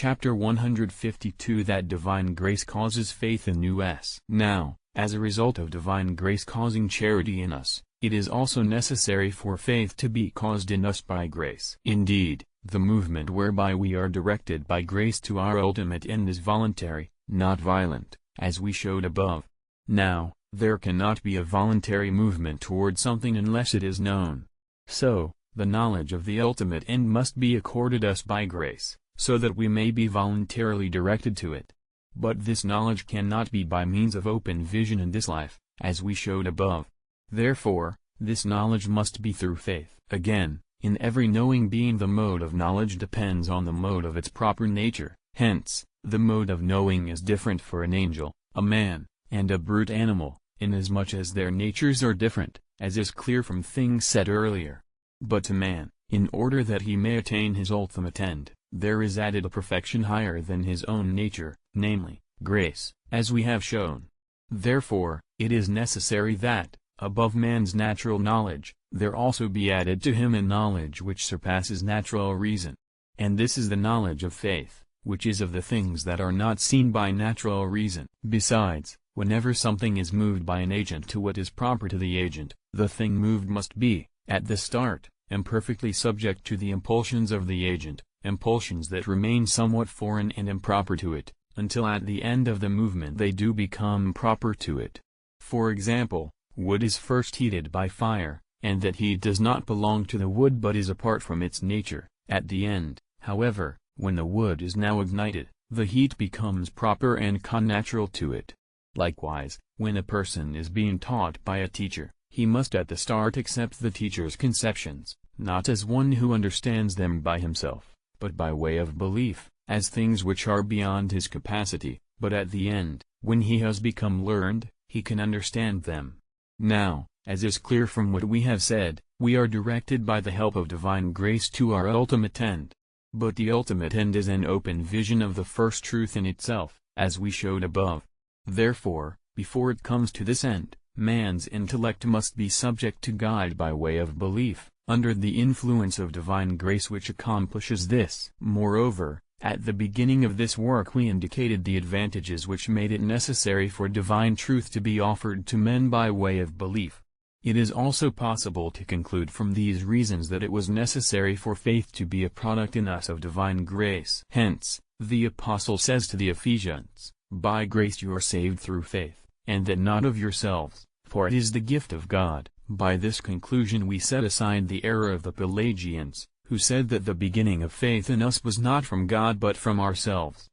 Chapter 152 That divine grace causes faith in us. Now, as a result of divine grace causing charity in us, it is also necessary for faith to be caused in us by grace. Indeed, the movement whereby we are directed by grace to our ultimate end is voluntary, not violent, as we showed above. Now, there cannot be a voluntary movement toward something unless it is known. So, the knowledge of the ultimate end must be accorded us by grace, so that we may be voluntarily directed to it. But this knowledge cannot be by means of open vision in this life, as we showed above. Therefore, this knowledge must be through faith. Again, in every knowing being the mode of knowledge depends on the mode of its proper nature. Hence, the mode of knowing is different for an angel, a man, and a brute animal, inasmuch as their natures are different, as is clear from things said earlier. But to man, in order that he may attain his ultimate end, there is added a perfection higher than his own nature, namely, grace, as we have shown. Therefore, it is necessary that, above man's natural knowledge, there also be added to him a knowledge which surpasses natural reason. And this is the knowledge of faith, which is of the things that are not seen by natural reason. Besides, whenever something is moved by an agent to what is proper to the agent, the thing moved must be, at the start, imperfectly subject to the impulsions of the agent, impulsions that remain somewhat foreign and improper to it, until at the end of the movement they do become proper to it. For example, wood is first heated by fire, and that heat does not belong to the wood but is apart from its nature. At the end, however, when the wood is now ignited, the heat becomes proper and connatural to it. Likewise, when a person is being taught by a teacher, he must at the start accept the teacher's conceptions, not as one who understands them by himself, but by way of belief, as things which are beyond his capacity, but at the end, when he has become learned, he can understand them. Now, as is clear from what we have said, we are directed by the help of divine grace to our ultimate end. But the ultimate end is an open vision of the first truth in itself, as we showed above. Therefore, before it comes to this end, man's intellect must be subject to God by way of belief, under the influence of divine grace which accomplishes this. Moreover, at the beginning of this work we indicated the advantages which made it necessary for divine truth to be offered to men by way of belief. It is also possible to conclude from these reasons that it was necessary for faith to be a product in us of divine grace. Hence, the Apostle says to the Ephesians, "By grace you are saved through faith, and that not of yourselves, for it is the gift of God." By this conclusion we set aside the error of the Pelagians, who said that the beginning of faith in us was not from God but from ourselves.